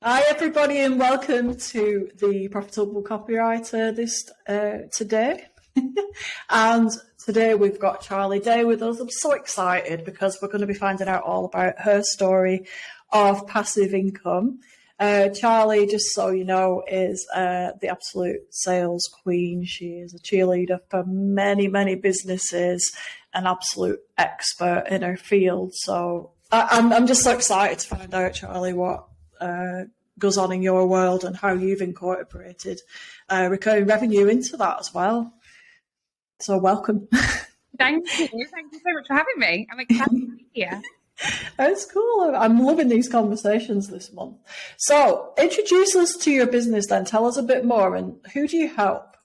Hi, everybody, and welcome to the Profitable Copywriter today. And today we've got Charlie Day with us. I'm so excited because we're going to be finding out all about her story of passive income. Charlie, just so you know, is the absolute sales queen. She is a cheerleader for many, many businesses, an absolute expert in her field. So I'm just so excited to find out, Charlie, what goes on in your world and how you've incorporated recurring revenue into that as well. So welcome. Thank you. Thank you so much for having me. I'm excited to be here. It's cool. I'm loving these conversations this month. So introduce us to your business then. Tell us a bit more, and who do you help?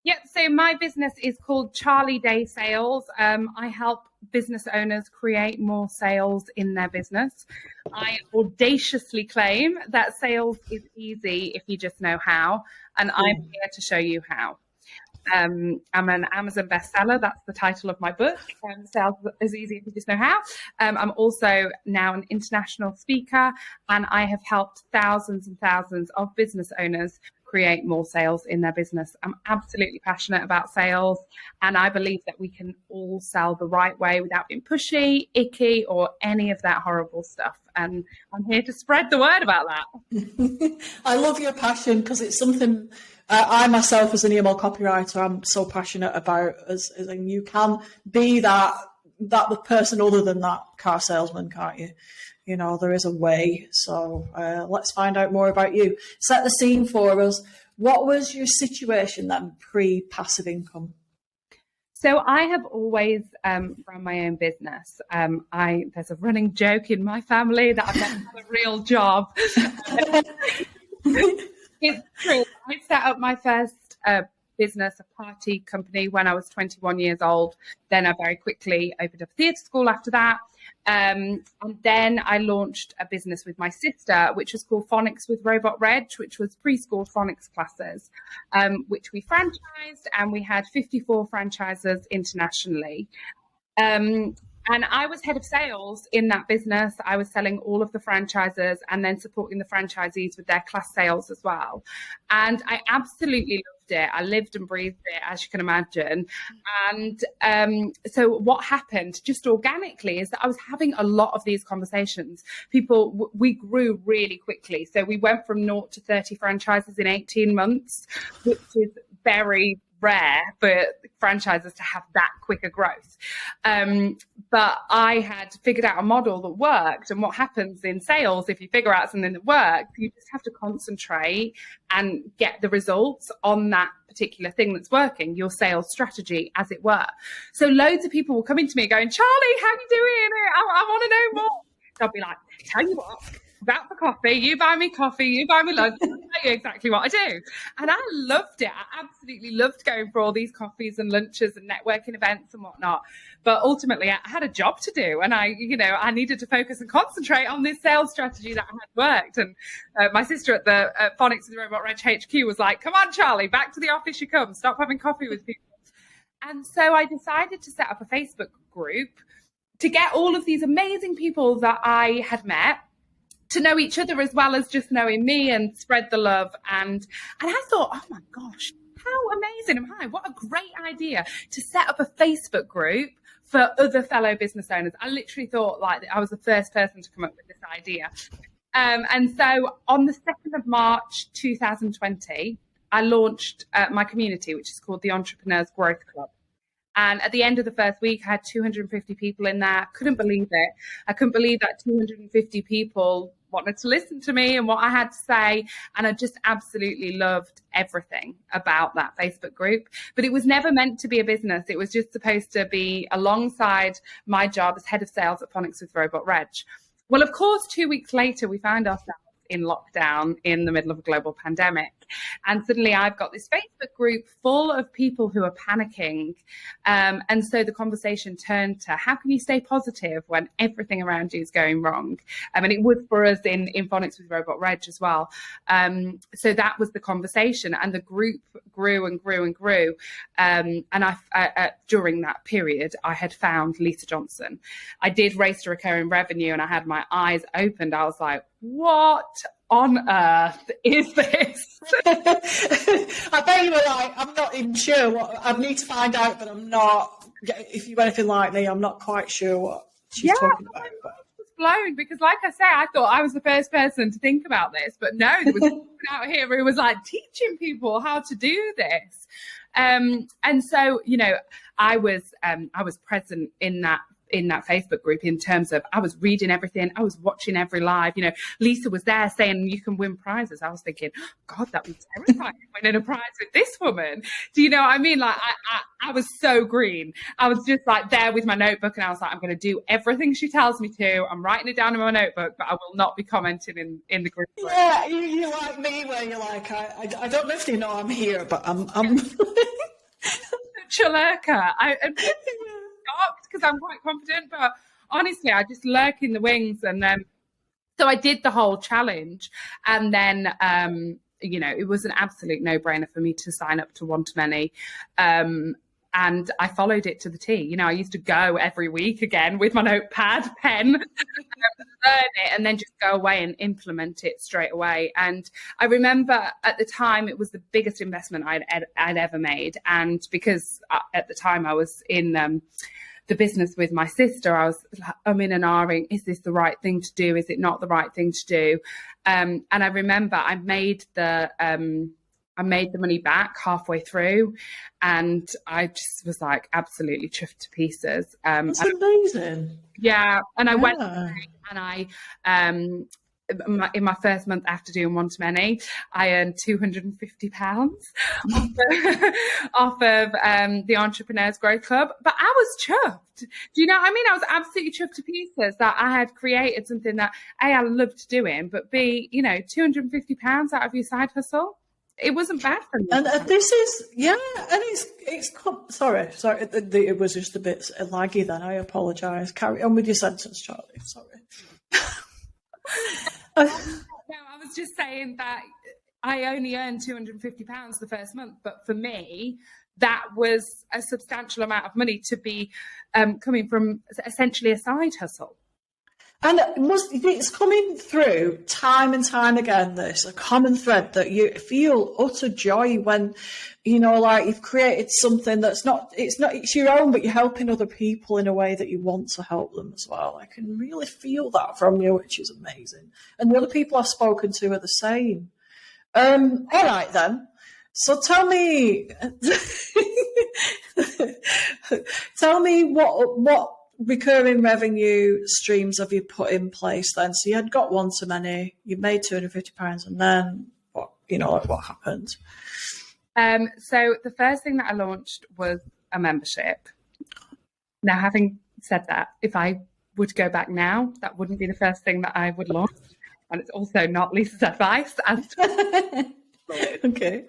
Yep, so my business is called Charlie Day Sales. I help business owners create more sales in their business. I audaciously claim that sales is easy if you just know how, and I'm here to show you how. I'm an Amazon bestseller. That's the title of my book. Sales is easy if you just know how. I'm also now an international speaker, and I have helped thousands and thousands of business owners create more sales in their business. I'm absolutely passionate about sales, and I believe that we can all sell the right way without being pushy, icky, or any of that horrible stuff. And I'm here to spread the word about that. I love your passion because it's something I myself, as an email copywriter, I'm so passionate about. As you can be that person other than that car salesman, can't you? You know, there is a way. So let's find out more about you. Set the scene for us. What was your situation then pre-passive income? So I have always run my own business. There's a running joke in my family that I've never had a real job. It's true. I set up my first business, a party company, when I was 21 years old. Then I very quickly opened up a theatre school after that. And then I launched a business with my sister, which was called Phonics with Robot Reg, which was preschool phonics classes, which we franchised, and we had 54 franchisers internationally. And I was head of sales in that business. I was selling all of the franchises and then supporting the franchisees with their class sales as well. And I absolutely loved it. I lived and breathed it, as you can imagine. And so what happened just organically is that I was having a lot of these conversations. We grew really quickly. So we went from 0 to 30 franchises in 18 months, which is very rare for franchises to have that quicker growth. But I had figured out a model that worked. And what happens in sales, if you figure out something that works, you just have to concentrate and get the results on that particular thing that's working, your sales strategy, as it were. So loads of people will come into me going, Charlie, how are you doing? I want to know more. So I'll be like, tell you what, about for coffee, you buy me coffee, you buy me lunch, I'll tell you exactly what I do. And I loved it. I absolutely loved going for all these coffees and lunches and networking events and whatnot. But ultimately, I had a job to do, and I needed to focus and concentrate on this sales strategy that had worked. And my sister at the Phonics with Robot Reg HQ was like, come on, Charlie, back to the office you come. Stop having coffee with people. And so I decided to set up a Facebook group to get all of these amazing people that I had met to know each other as well as just knowing me, and spread the love. And I thought, oh my gosh, how amazing am I? What a great idea to set up a Facebook group for other fellow business owners. I literally thought like I was the first person to come up with this idea. And so on the 2nd of March, 2020, I launched my community, which is called the Entrepreneurs Growth Club. And at the end of the first week, I had 250 people in there. Couldn't believe it. I couldn't believe that 250 people wanted to listen to me and what I had to say. And I just absolutely loved everything about that Facebook group. But it was never meant to be a business. It was just supposed to be alongside my job as head of sales at Phonics with Robot Reg. Well, of course, 2 weeks later, we found ourselves in lockdown in the middle of a global pandemic. And suddenly I've got this Facebook group full of people who are panicking. And so the conversation turned to, how can you stay positive when everything around you is going wrong? And it was for us in Phonics with Robot Reg as well. So that was the conversation, and the group grew and grew and grew. And during that period, I had found Lisa Johnson. I did Race to Recurring Revenue, and I had my eyes opened. I was like, what on earth is this? I bet you were like, I'm not even sure what, I need to find out, but I'm not, if you're anything like me, I'm not quite sure what she's talking about. But Blown, because like I say, I thought I was the first person to think about this, but no, there was someone out here who was like teaching people how to do this. And so, you know, I was present in that Facebook group in terms of I was reading everything, I was watching every live. You know, Lisa was there saying you can win prizes. I was thinking, God, that would be terrifying winning a prize with this woman. Do you know what I mean? Like I was so green. I was just like there with my notebook, and I was like, I'm going to do everything she tells me to. I'm writing it down in my notebook, but I will not be commenting in the group. Yeah, you're like me, where you're like, I don't know if you know I'm here, but I'm such a lurker. I'm shocked because I'm quite confident, but honestly, I just lurk in the wings. And so I did the whole challenge, and then you know, it was an absolute no-brainer for me to sign up to One to Many. And I followed it to the T. You know, I used to go every week again with my notepad, pen, learn it, and then just go away and implement it straight away. And I remember at the time it was the biggest investment I'd ever made. And because at the time I was in the business with my sister, I was like, umming and ahhing, is this the right thing to do? Is it not the right thing to do? And I remember I made the money back halfway through, and I just was like absolutely chuffed to pieces. That's amazing. Yeah, and I went and I in my first month after doing One to Many, I earned £250 off of the Entrepreneurs Growth Club. But I was chuffed. Do you know what I mean? I was absolutely chuffed to pieces that I had created something that A, I loved doing, but B, you know, £250 out of your side hustle. It wasn't bad for me. And this is, yeah, and it's sorry, it was just a bit laggy then. I apologise. Carry on with your sentence, Charlie. Sorry. No, I was just saying that I only earned £250 the first month, but for me, that was a substantial amount of money to be coming from essentially a side hustle. And it's coming through time and time again, this, a common thread that you feel utter joy when, you know, like you've created something that's it's your own, but you're helping other people in a way that you want to help them as well. I can really feel that from you, which is amazing. And the other people I've spoken to are the same. All right then. So tell me what recurring revenue streams have you put in place then? So you had got One to Many, you made £250, and then what happened? So the first thing that I launched was a membership. Now, having said that, if I would go back now, that wouldn't be the first thing that I would launch. And it's also not Lisa's advice. Okay.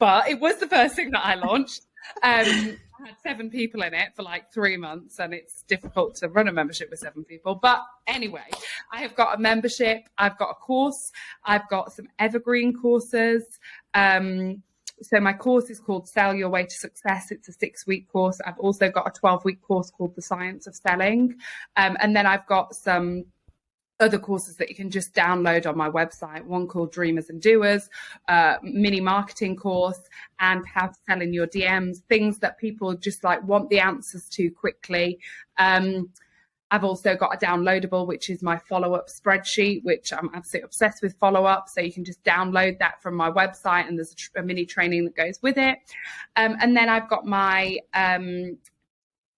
But it was the first thing that I launched. I had 7 people in it for like 3 months, and it's difficult to run a membership with 7 people. But anyway, I have got a membership. I've got a course. I've got some evergreen courses. So my course is called Sell Your Way to Success. It's a 6-week course. I've also got a 12-week course called The Science of Selling. And then I've got some other courses that you can just download on my website, one called Dreamers and Doers, mini marketing course, and how to sell in your DMs, things that people just like want the answers to quickly. I've also got a downloadable, which is my follow-up spreadsheet, which I'm absolutely obsessed with follow-up. So you can just download that from my website, and there's a mini training that goes with it. And then I've got my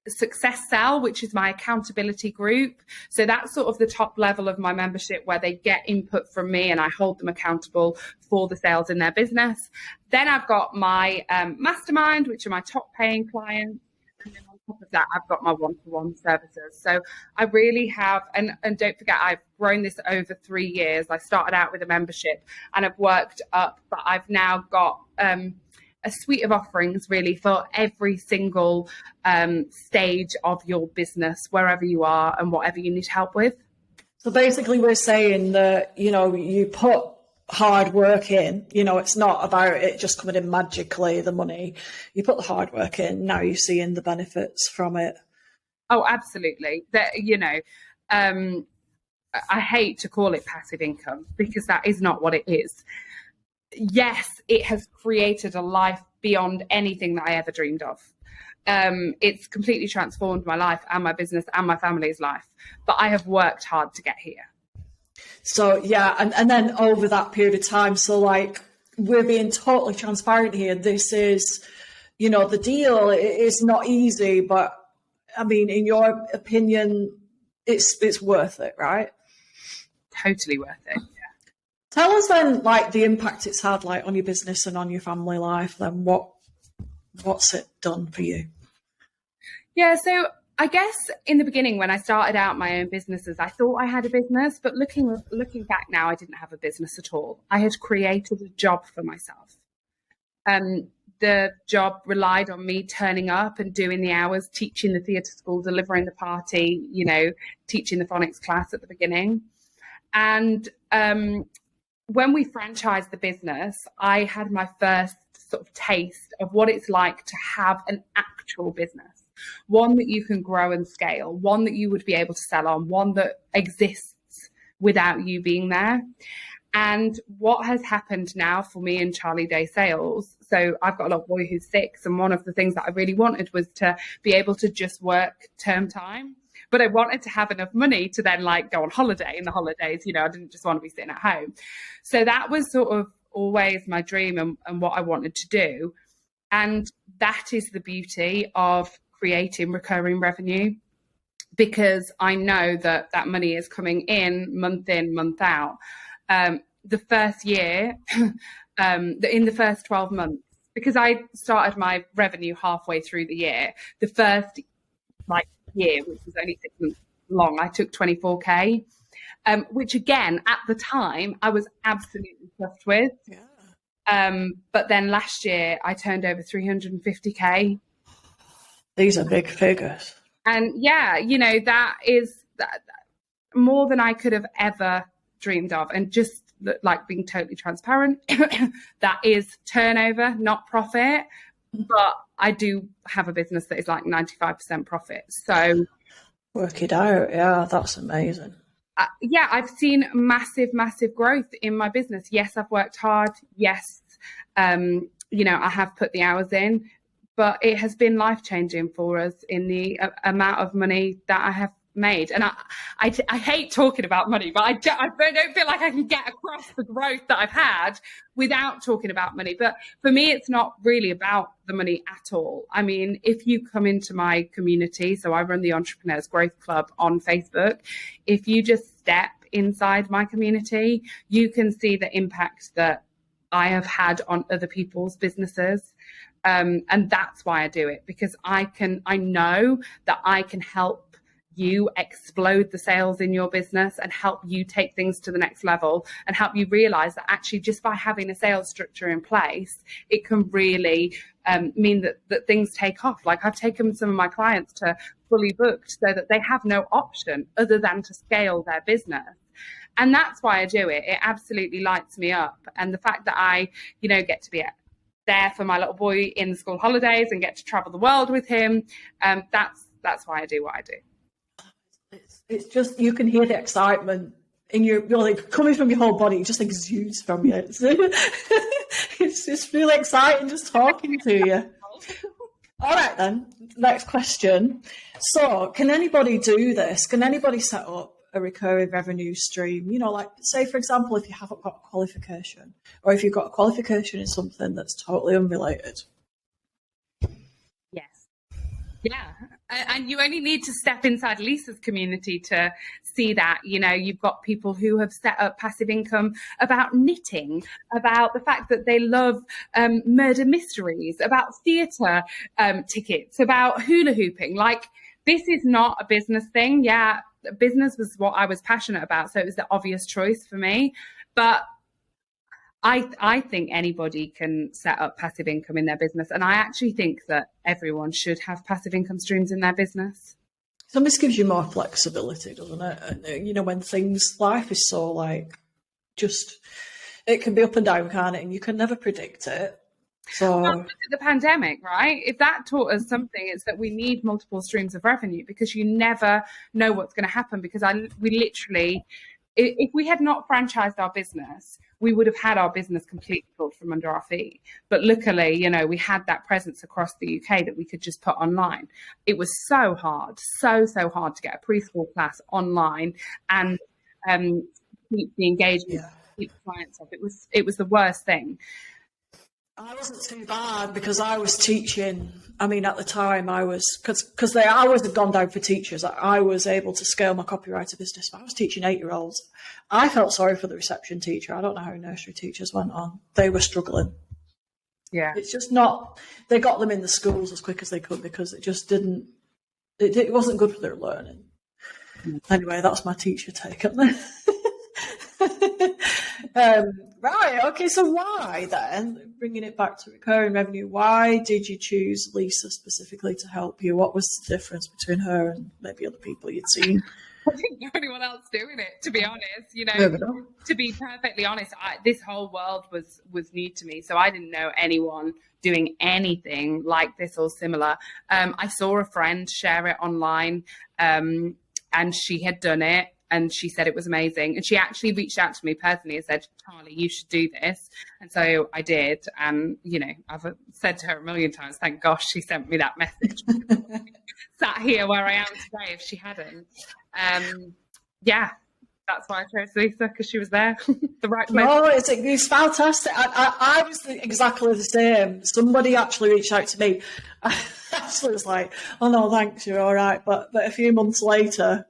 Success Cell, which is my accountability group. So that's sort of the top level of my membership, where they get input from me and I hold them accountable for the sales in their business. Then I've got my mastermind, which are my top paying clients. And then on top of that, I've got my one-to-one services. So I really have, and don't forget, I've grown this over 3 years. I started out with a membership and I've worked up, but I've now got a suite of offerings really for every single stage of your business, wherever you are and whatever you need help with. So basically we're saying that, you know, you put hard work in, you know, it's not about it just coming in magically, the money. You put the hard work in, now you're seeing the benefits from it. Oh, absolutely. That, you know, I hate to call it passive income because that is not what it is. Yes, it has created a life beyond anything that I ever dreamed of. It's completely transformed my life and my business and my family's life, but I have worked hard to get here. So yeah, and then over that period of time, so like we're being totally transparent here. This is, the deal is not easy, but I mean, in your opinion, it's worth it, right? Totally worth it. Yeah. Tell us then, like the impact it's had, like on your business and on your family life. Then what's it done for you? Yeah, so I guess in the beginning when I started out my own businesses, I thought I had a business, but looking back now, I didn't have a business at all. I had created a job for myself. The job relied on me turning up and doing the hours, teaching the theatre school, delivering the party, teaching the phonics class at the beginning. And when we franchised the business, I had my first sort of taste of what it's like to have an actual business, one that you can grow and scale, one that you would be able to sell on, one that exists without you being there. And what has happened now for me in Charlie Day Sales, so I've got a little boy who's 6, and one of the things that I really wanted was to be able to just work term time. But I wanted to have enough money to then go on holiday in the holidays. I didn't just want to be sitting at home. So that was sort of always my dream and what I wanted to do. And that is the beauty of creating recurring revenue, because I know that money is coming in, month out. The first year, in the first 12 months, because I started my revenue halfway through the year, the first year, which was only 6 months long, I took 24k, which again, at the time, I was absolutely chuffed with. Yeah. But then last year, I turned over 350k. These are big figures. And yeah, that is more than I could have ever dreamed of. And just being totally transparent, that is turnover, not profit. But I do have a business that is 95% profit. So work it out. Yeah, that's amazing. Yeah, I've seen massive growth in my business. Yes, I've worked hard. Yes, I have put the hours in, but it has been life-changing for us in the amount of money that I have made. And I hate talking about money, but I don't feel like I can get across the growth that I've had without talking about money. But for me, it's not really about the money at all. I mean, if you come into my community, so I run the Entrepreneurs Growth Club on Facebook, if you just step inside my community, you can see the impact that I have had on other people's businesses. And that's why I do it, because I know that I can help you explode the sales in your business and help you take things to the next level and help you realize that actually just by having a sales structure in place, it can really mean that things take off. I've taken some of my clients to fully booked so that they have no option other than to scale their business. And that's why I do it. It absolutely lights me up. And the fact that I, get to be there for my little boy in the school holidays and get to travel the world with him, that's why I do what I do. It's just, you can hear the excitement in you're coming from your whole body. It just exudes from you. It's just really exciting just talking to you. All right then, next question. So can anybody do this? Can anybody set up a recurring revenue stream? Say for example, if you haven't got a qualification, or if you've got a qualification in something that's totally unrelated. Yes. Yeah. And you only need to step inside Lisa's community to see that. You've got people who have set up passive income about knitting, about the fact that they love murder mysteries, about theatre tickets, about hula hooping. This is not a business thing. Yeah, business was what I was passionate about, so it was the obvious choice for me. But I think anybody can set up passive income in their business. And I actually think that everyone should have passive income streams in their business. So this gives you more flexibility, doesn't it? And, when life is so it can be up and down, can't it? And you can never predict it. So Look at the pandemic, right? If that taught us something, it's that we need multiple streams of revenue, because you never know what's going to happen. Because we literally, if we had not franchised our business, we would have had our business completely pulled from under our feet. But luckily, you know, we had that presence across the UK that we could just put online. It was so hard, so hard to get a preschool class online and keep the engagement, keep clients up. It was the worst thing. I wasn't too bad because I was teaching. I mean, at the time I was, because the hours had gone down for teachers, I was able to scale my copywriter business. I was teaching 8-year-olds. I felt sorry for the reception teacher. I don't know how nursery teachers went on. They were struggling. Yeah. It's just not, they got them in the schools as quick as they could because it just didn't, it wasn't good for their learning. Anyway, that's my teacher take on that. Right, okay, so why then, bringing it back to recurring revenue, why did you choose Lisa specifically to help you? What was the difference between her and maybe other people you'd seen? I didn't know anyone else doing it, to be honest. You know, to be perfectly honest, this whole world was new to me, so I didn't know anyone doing anything like this or similar. I saw a friend share it online, and she had done it. And she said it was amazing. And she actually reached out to me personally and said, Charlie, you should do this. And so I did. And, you know, I've said to her a million times, thank gosh she sent me that message. Sat here where I am today if she hadn't. Yeah, that's why I chose Lisa, because she was there, the right place. No, it's fantastic. I was exactly the same. Somebody actually reached out to me. I actually was like, oh, no, thanks, you're all right. But a few months later,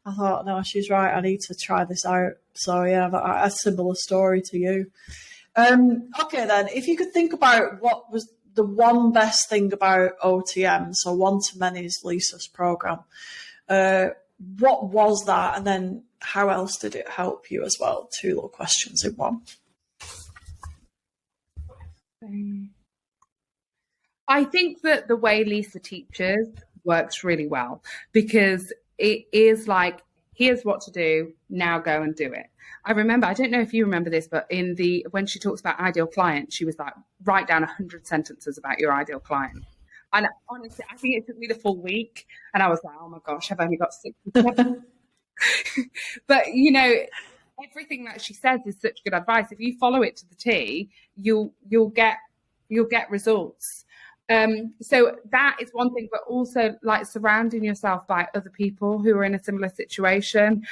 I thought, no, she's right. I need to try this out. So, yeah, a similar story to you. Okay, then, if you could think about what was the one best thing about OTM, so one-to-many's Lisa's program, what was that? And then how else did it help you as well? 2 little questions in one. I think that the way Lisa teaches works really well, because it is like, here's what to do, now go and do it. I remember, I don't know if you remember this, but when she talks about ideal client, she was like, write down 100 sentences about your ideal client. And honestly, I think it took me the full week. And I was like, oh my gosh, I've only got 67. But, you know, everything that she says is such good advice. If you follow it to the T, you'll get results. So that is one thing, but also like surrounding yourself by other people who are in a similar situation.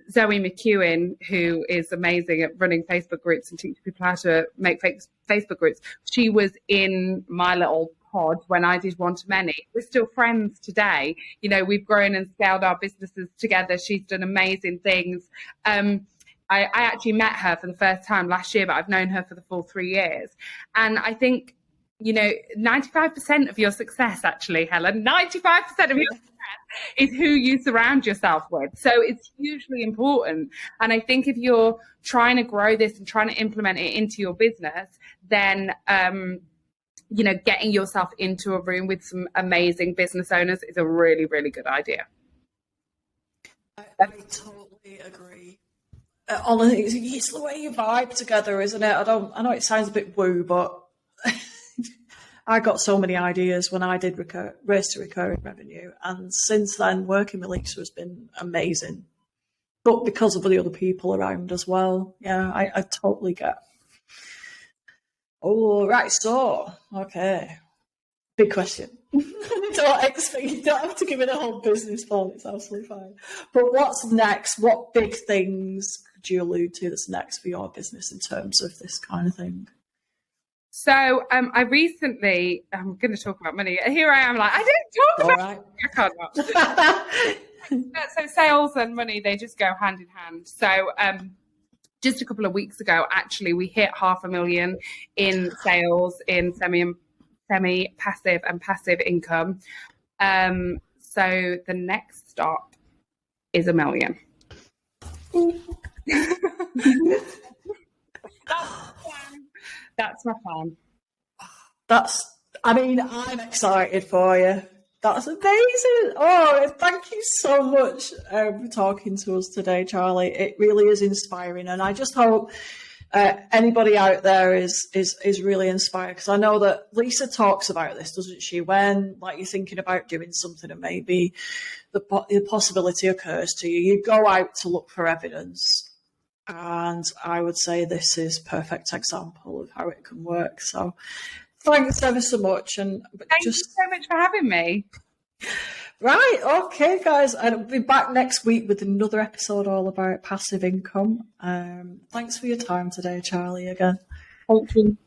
Zoe McEwen, who is amazing at running Facebook groups and teaching people how to make Facebook groups, she was in my little pod when I did one-to-many. We're still friends today. You know, we've grown and scaled our businesses together. She's done amazing things. I actually met her for the first time last year, but I've known her for the full 3 years. And I think, you know, 95% of your success, actually, Helen, 95% of your success is who you surround yourself with. So it's hugely important. And I think if you're trying to grow this and trying to implement it into your business, then, you know, getting yourself into a room with some amazing business owners is a really, really good idea. I totally agree. Honestly, it's the way you vibe together, isn't it? I know it sounds a bit woo, but I got so many ideas when I did Race to Recurring Revenue, and since then working with Lisa has been amazing, but because of the other people around as well. Yeah, I totally get. Oh, right, so okay, big question. You don't have to give it a whole business plan, it's absolutely fine, but what's next? What big things could you allude to that's next for your business in terms of this kind of thing? So I recently, I'm going to talk about money. Here I am like, I don't talk about money. I can't. So sales and money, they just go hand in hand. So just a couple of weeks ago, actually, we hit 500,000 in sales in semi-passive and passive income. So the next stop is 1 million. That's my plan. I'm excited for you. That's amazing. Oh, thank you so much for talking to us today, Charlie. It really is inspiring. And I just hope anybody out there is really inspired, because I know that Lisa talks about this, doesn't she? When like you're thinking about doing something and maybe the possibility occurs to you, you go out to look for evidence. And I would say this is a perfect example of how it can work. So thanks ever so much. And Thank you so much for having me. Right, okay, guys. And I'll be back next week with another episode all about passive income. Thanks for your time today, Charlie, again. Thank you.